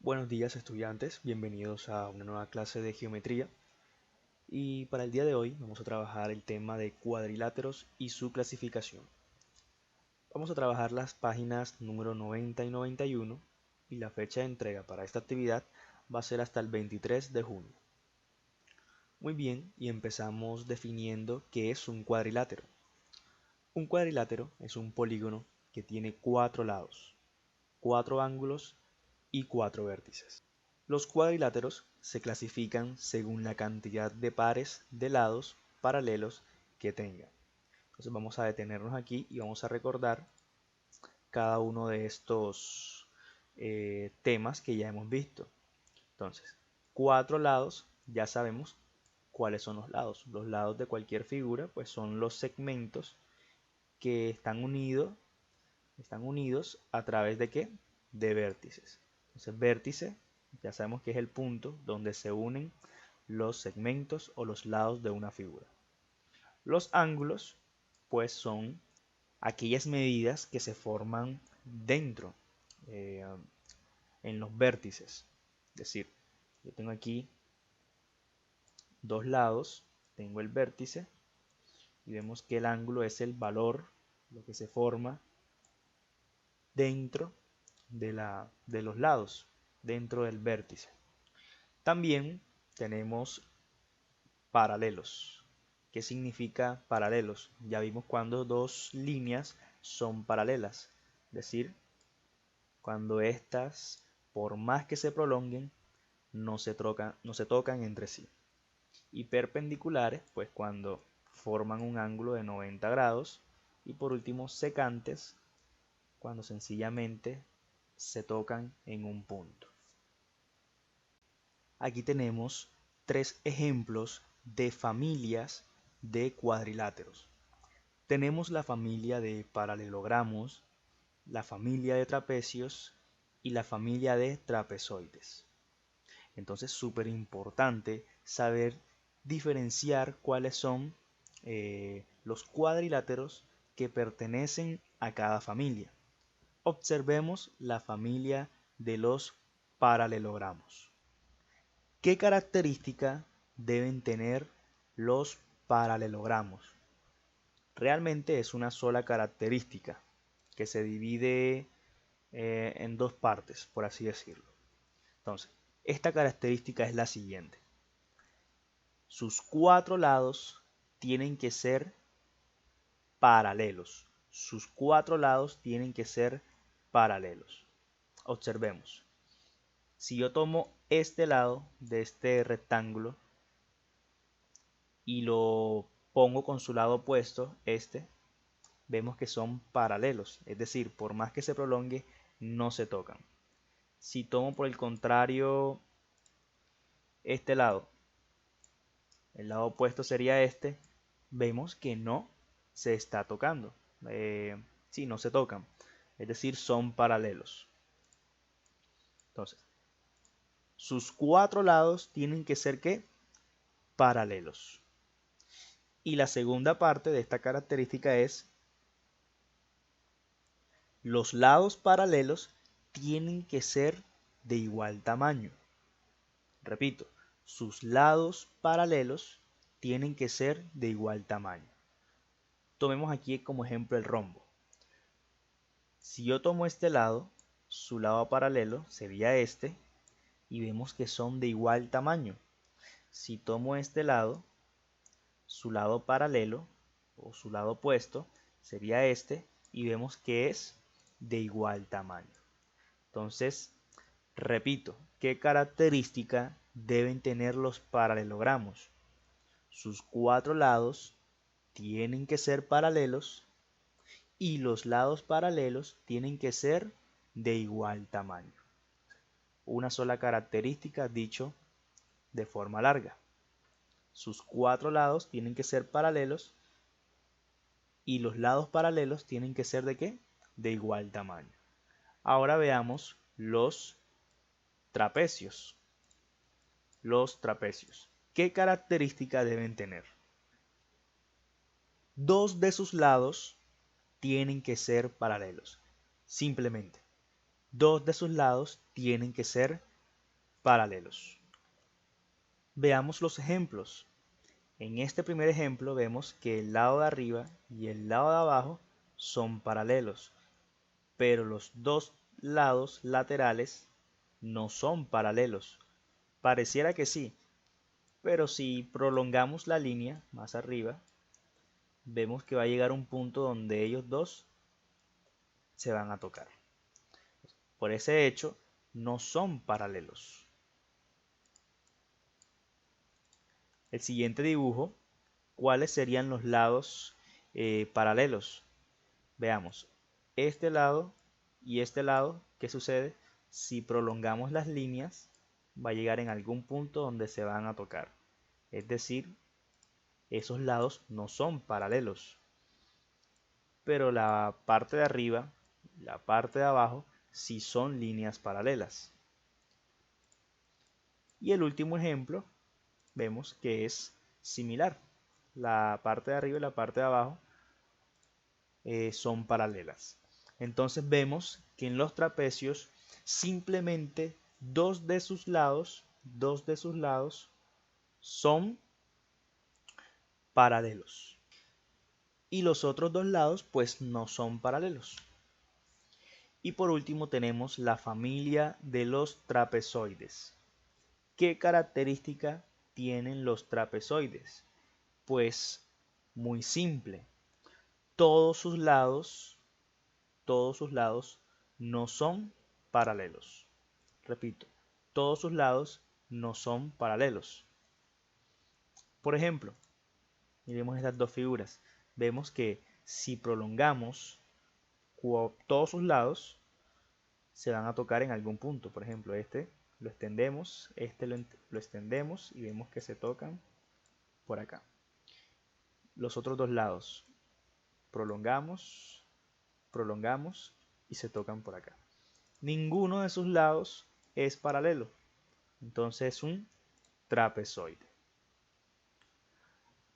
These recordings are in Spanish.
Buenos días estudiantes, bienvenidos a una nueva clase de geometría y para el día de hoy vamos a trabajar el tema de cuadriláteros y su clasificación. Vamos a trabajar las páginas número 90 y 91 y la fecha de entrega para esta actividad va a ser hasta el 23 de junio. Muy bien, y empezamos definiendo qué es un cuadrilátero. Un cuadrilátero es un polígono que tiene 4 lados, 4 ángulos y 4 vértices. Los cuadriláteros se clasifican según la cantidad de pares de lados paralelos que tengan. Entonces vamos a detenernos aquí y vamos a recordar cada uno de estos temas que ya hemos visto. Entonces, 4 lados, ya sabemos cuáles son los lados. Los lados de cualquier figura pues son los segmentos que están unidos a través de ¿qué? De vértices. Entonces, vértice, ya sabemos que es el punto donde se unen los segmentos o los lados de una figura. Los ángulos, pues son aquellas medidas que se forman dentro, en los vértices. Es decir, yo tengo aquí dos lados, tengo el vértice y vemos que el ángulo es el valor, lo que se forma dentro de los lados, dentro del vértice. También tenemos paralelos. ¿Qué significa paralelos? Ya vimos cuando dos líneas son paralelas, es decir, cuando estas, por más que se prolonguen, no se tocan entre sí. Y perpendiculares, pues cuando forman un ángulo de 90 grados. Y por último, secantes, cuando sencillamente se tocan en un punto. Aquí tenemos tres ejemplos de familias de cuadriláteros. Tenemos la familia de paralelogramos, la familia de trapecios y la familia de trapezoides. Entonces, súper importante saber diferenciar cuáles son los cuadriláteros que pertenecen a cada familia. Observemos la familia de los paralelogramos. ¿Qué característica deben tener los paralelogramos? Realmente es una sola característica que se divide en dos partes, por así decirlo. Entonces, esta característica es la siguiente. Sus cuatro lados tienen que ser paralelos. Sus cuatro lados tienen que ser paralelos. Observemos. Si yo tomo este lado de este rectángulo y lo pongo con su lado opuesto, vemos que son paralelos. Es decir, por más que se prolongue, no se tocan. Si tomo por el contrario este lado, el lado opuesto sería este, vemos que no se está tocando. Sí, no se tocan. Es decir, son paralelos. Entonces, sus cuatro lados tienen que ser ¿qué? Paralelos. Y la segunda parte de esta característica es los lados paralelos tienen que ser de igual tamaño. Repito, sus lados paralelos tienen que ser de igual tamaño. Tomemos aquí como ejemplo el rombo. Si yo tomo este lado, su lado paralelo sería este, y vemos que son de igual tamaño. Si tomo este lado, su lado paralelo o su lado opuesto sería este, y vemos que es de igual tamaño. Entonces, repito, ¿qué característica deben tener los paralelogramos? Sus cuatro lados tienen que ser paralelos y los lados paralelos tienen que ser de igual tamaño. Una sola característica dicho de forma larga. Sus cuatro lados tienen que ser paralelos y los lados paralelos tienen que ser ¿de qué? De igual tamaño. Ahora veamos los trapecios. Los trapecios. ¿Qué característica deben tener? Dos de sus lados tienen que ser paralelos. Simplemente, dos de sus lados tienen que ser paralelos. Veamos los ejemplos. En este primer ejemplo vemos que el lado de arriba y el lado de abajo son paralelos, pero los dos lados laterales no son paralelos. Pareciera que sí, pero si prolongamos la línea más arriba, vemos que va a llegar a un punto donde ellos dos se van a tocar. Por ese hecho, no son paralelos. El siguiente dibujo, ¿cuáles serían los lados paralelos? Veamos, este lado y este lado, ¿qué sucede? Si prolongamos las líneas, va a llegar en algún punto donde se van a tocar. Es decir, esos lados no son paralelos. Pero la parte de arriba, la parte de abajo, sí son líneas paralelas. Y el último ejemplo, vemos que es similar. La parte de arriba y la parte de abajo son paralelas. Entonces vemos que en los trapecios simplemente dos de sus lados son paralelos. Y los otros dos lados pues no son paralelos. Y por último tenemos la familia de los trapezoides. ¿Qué característica tienen los trapezoides? Pues muy simple. Todos sus lados no son paralelos. Repito, todos sus lados no son paralelos. Por ejemplo, miremos estas dos figuras. Vemos que si prolongamos todos sus lados, se van a tocar en algún punto. Por ejemplo, este lo extendemos, este lo extendemos y vemos que se tocan por acá. Los otros dos lados, prolongamos y se tocan por acá. Ninguno de sus lados es paralelo, entonces es un trapezoide.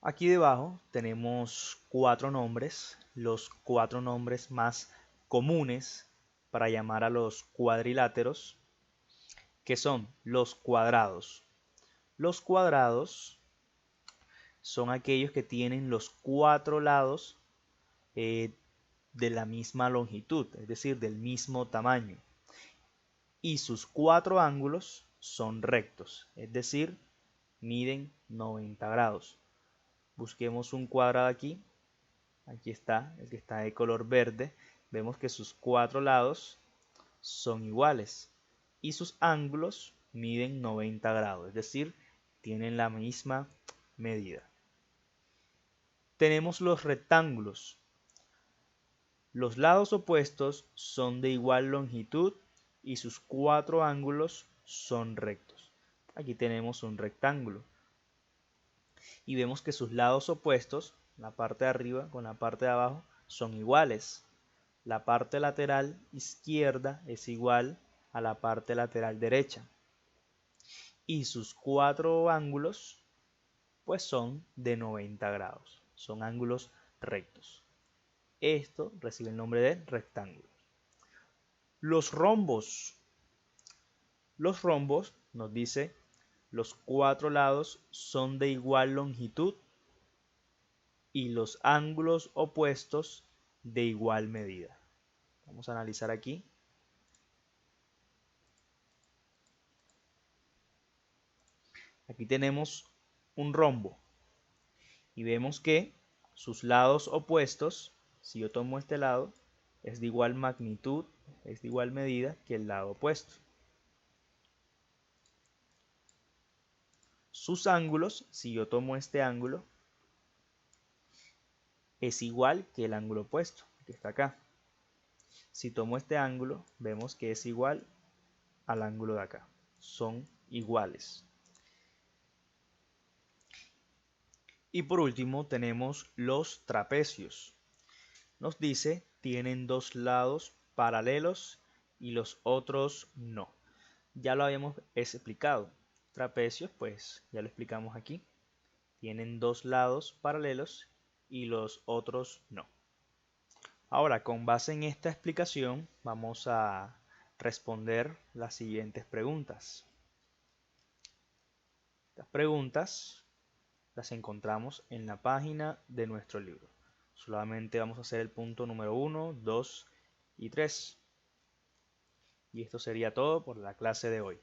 Aquí debajo tenemos cuatro nombres, los cuatro nombres más comunes para llamar a los cuadriláteros, que son los cuadrados. Los cuadrados son aquellos que tienen los cuatro lados de la misma longitud, es decir, del mismo tamaño. Y sus cuatro ángulos son rectos, es decir, miden 90 grados. Busquemos un cuadrado aquí. Aquí está, el que está de color verde. Vemos que sus cuatro lados son iguales y sus ángulos miden 90 grados, es decir, tienen la misma medida. Tenemos los rectángulos. Los lados opuestos son de igual longitud y sus cuatro ángulos son rectos. Aquí tenemos un rectángulo. Y vemos que sus lados opuestos, la parte de arriba con la parte de abajo, son iguales. La parte lateral izquierda es igual a la parte lateral derecha. Y sus cuatro ángulos, pues son de 90 grados. Son ángulos rectos. Esto recibe el nombre de rectángulo. Los rombos. Los rombos nos dice los cuatro lados son de igual longitud y los ángulos opuestos de igual medida. Vamos a analizar aquí. Aquí tenemos un rombo y vemos que sus lados opuestos, si yo tomo este lado, es de igual magnitud, es de igual medida que el lado opuesto. Sus ángulos, si yo tomo este ángulo, es igual que el ángulo opuesto, que está acá. Si tomo este ángulo, vemos que es igual al ángulo de acá. Son iguales. Y por último tenemos los trapecios. Nos dice, tienen dos lados paralelos y los otros no. Ya lo habíamos explicado. Trapecios, pues ya lo explicamos aquí. Tienen dos lados paralelos y los otros no. Ahora, con base en esta explicación, vamos a responder las siguientes preguntas. preguntas las encontramos en la página de nuestro libro. Solamente vamos a hacer el punto número 1, 2 y 3. Y esto sería todo por la clase de hoy.